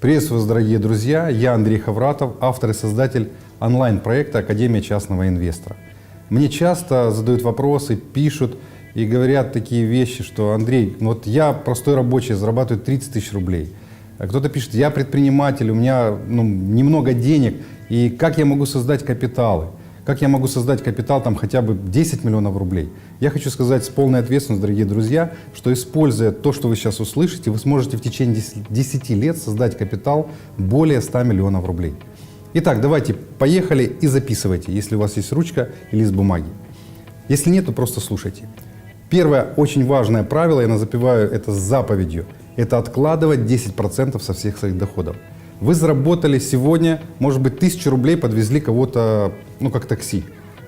Приветствую вас, дорогие друзья! Я Андрей Хавратов, автор и создатель онлайн-проекта «Академия частного инвестора». Мне часто задают вопросы, пишут и говорят такие вещи, что Андрей, вот я простой рабочий, зарабатываю 30 тысяч рублей. Кто-то пишет, я предприниматель, у меня немного денег, и как я могу создать капиталы? Как я могу создать капитал там хотя бы 10 миллионов рублей? Я хочу сказать с полной ответственностью, дорогие друзья, что используя то, что вы сейчас услышите, вы сможете в течение 10 лет создать капитал более 100 миллионов рублей. Итак, давайте поехали и записывайте, если у вас есть ручка или лист бумаги. Если нет, то просто слушайте. Первое очень важное правило, я называю это заповедью, это откладывать 10% со всех своих доходов. Вы заработали сегодня, может быть, 1000 рублей, подвезли кого-то, как такси.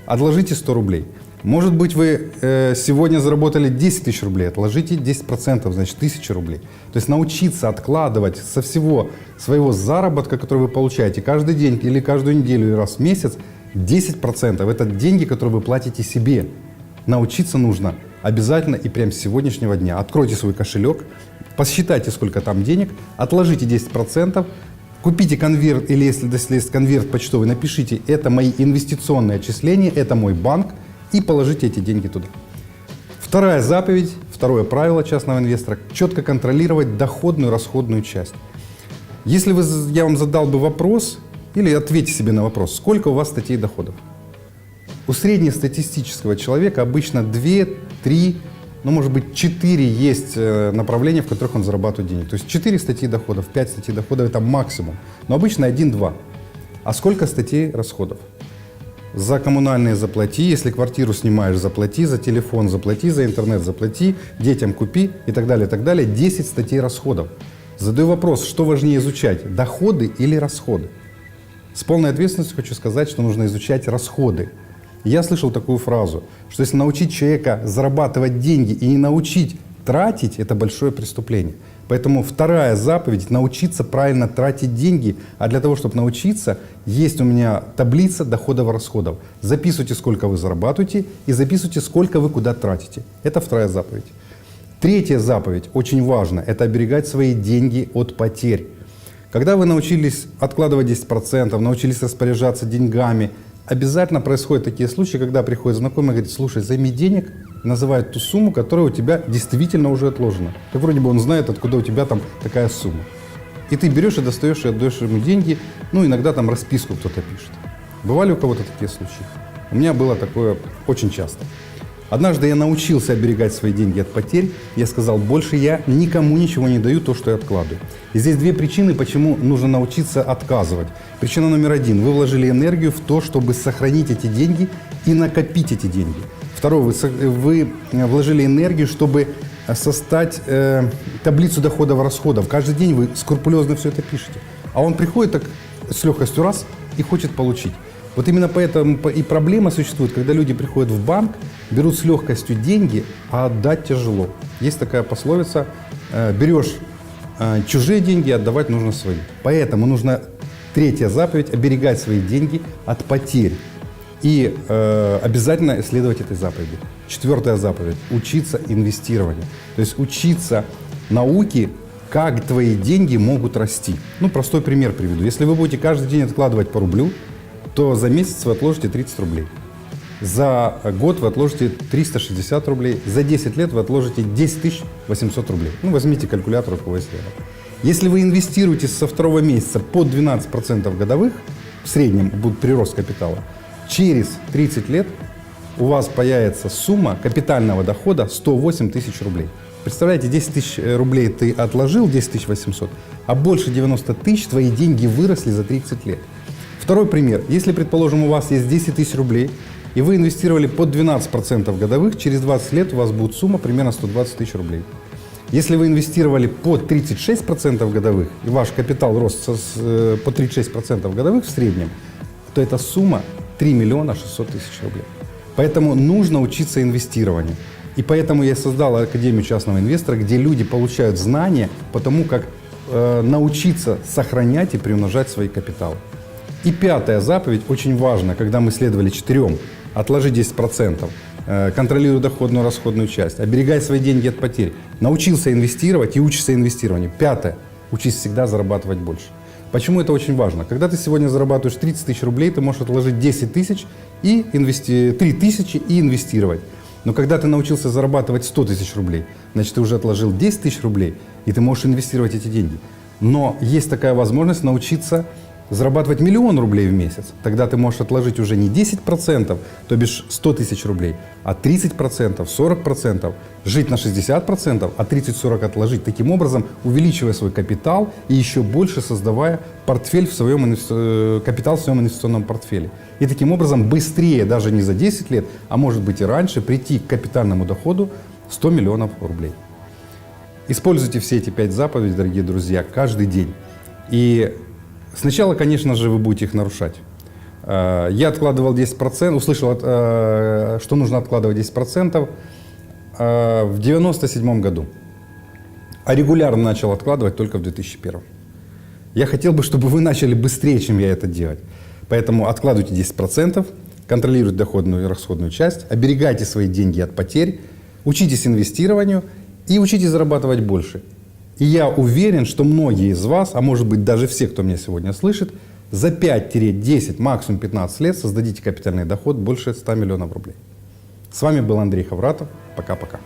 Отложите 100 рублей. Может быть, вы сегодня заработали 10 тысяч рублей, отложите 10%, значит 1000 рублей. То есть научиться откладывать со всего своего заработка, который вы получаете каждый день или каждую неделю или раз в месяц, 10%. Это деньги, которые вы платите себе. Научиться нужно обязательно и прямо с сегодняшнего дня. Откройте свой кошелек, посчитайте, сколько там денег, отложите 10%. Купите конверт, или если есть конверт почтовый, напишите, это мои инвестиционные отчисления, это мой банк, и положите эти деньги туда. Вторая заповедь, второе правило частного инвестора – четко контролировать доходную и расходную часть. Если я вам задал бы вопрос, или ответьте себе на вопрос, сколько у вас статей доходов? У среднестатистического человека обычно 2, 3, может быть 4 есть направления, в которых он зарабатывает денег. То есть 4 статьи доходов, 5 статей доходов – это максимум. Но обычно 1-2. А сколько статей расходов? За коммунальные заплати, если квартиру снимаешь, заплати, за телефон заплати, за интернет заплати, детям купи и так далее, и так далее. 10 статей расходов. Задаю вопрос, что важнее изучать, доходы или расходы? С полной ответственностью хочу сказать, что нужно изучать расходы. Я слышал такую фразу, что если научить человека зарабатывать деньги и не научить тратить, это большое преступление. Поэтому вторая заповедь – научиться правильно тратить деньги. А для того, чтобы научиться, есть у меня таблица доходов и расходов. Записывайте, сколько вы зарабатываете, и записывайте, сколько вы куда тратите. Это вторая заповедь. Третья заповедь, очень важно, это оберегать свои деньги от потерь. Когда вы научились откладывать 10%, научились распоряжаться деньгами, обязательно происходят такие случаи, когда приходит знакомый и говорит, слушай, займи денег, называет ту сумму, которая у тебя действительно уже отложена. Так вроде бы он знает, откуда у тебя там такая сумма. И ты берешь и достаешь и отдаешь ему деньги, иногда там расписку кто-то пишет. Бывали у кого-то такие случаи? У меня было такое очень часто. Однажды я научился оберегать свои деньги от потерь. Я сказал, больше я никому ничего не даю, то, что я откладываю. И здесь две причины, почему нужно научиться отказывать. Причина номер один. Вы вложили энергию в то, чтобы сохранить эти деньги и накопить эти деньги. Второе. Вы вложили энергию, чтобы создать таблицу доходов и расходов. Каждый день вы скрупулезно все это пишете. А он приходит так с легкостью раз и хочет получить. Вот именно поэтому и проблема существует, когда люди приходят в банк, берут с легкостью деньги, а отдать тяжело. Есть такая пословица, берешь чужие деньги, отдавать нужно свои. Поэтому нужно, третья заповедь, оберегать свои деньги от потерь. И обязательно следовать этой заповеди. Четвертая заповедь – учиться инвестированию. То есть учиться науке, как твои деньги могут расти. Простой пример приведу. Если вы будете каждый день откладывать по рублю, то за месяц вы отложите 30 рублей. За год вы отложите 360 рублей. За 10 лет вы отложите 10 800 рублей. Возьмите калькулятор, у кого есть рядом. Если вы инвестируете со второго месяца по 12% годовых, в среднем будет прирост капитала, через 30 лет у вас появится сумма капитального дохода 108 тысяч рублей. Представляете, 10 тысяч рублей ты отложил, 10 800, а больше 90 тысяч твои деньги выросли за 30 лет. Второй пример. Если, предположим, у вас есть 10 тысяч рублей, и вы инвестировали под 12% годовых, через 20 лет у вас будет сумма примерно 120 тысяч рублей. Если вы инвестировали по 36% годовых, и ваш капитал рос по 36% годовых в среднем, то эта сумма 3 миллиона 600 тысяч рублей. Поэтому нужно учиться инвестированию. И поэтому я создал Академию частного инвестора, где люди получают знания по тому, как научиться сохранять и приумножать свои капиталы. И пятая заповедь, очень важна, когда мы следовали 4, отложи 10%, контролируй доходную и расходную часть, оберегай свои деньги от потерь. Научился инвестировать и учишься инвестированию. Пятое, учись всегда зарабатывать больше. Почему это очень важно? Когда ты сегодня зарабатываешь 30 тысяч рублей, ты можешь отложить 10 тысяч и 3 тысячи и инвестировать. Но когда ты научился зарабатывать 100 тысяч рублей, значит, ты уже отложил 10 тысяч рублей, и ты можешь инвестировать эти деньги. Но есть такая возможность научиться зарабатывать 1 000 000 рублей в месяц. Тогда ты можешь отложить уже не 10%, то бишь 100 тысяч рублей, а 30%, 40%, жить на 60%, а 30-40 отложить. Таким образом, увеличивая свой капитал и еще больше создавая портфель в своем, капитал в своем инвестиционном портфеле. И таким образом быстрее, даже не за 10 лет, а может быть и раньше, прийти к капитальному доходу 100 миллионов рублей. Используйте все эти 5 заповедей, дорогие друзья, каждый день. И сначала, конечно же, вы будете их нарушать. Я откладывал 10%, услышал, что нужно откладывать 10% в 1997 году. А регулярно начал откладывать только в 2001. Я хотел бы, чтобы вы начали быстрее, чем я это делать. Поэтому откладывайте 10%, контролируйте доходную и расходную часть, оберегайте свои деньги от потерь, учитесь инвестированию и учитесь зарабатывать больше. И я уверен, что многие из вас, а может быть даже все, кто меня сегодня слышит, за 5-10, максимум 15 лет создадите капитальный доход больше 100 миллионов рублей. С вами был Андрей Хавратов. Пока-пока.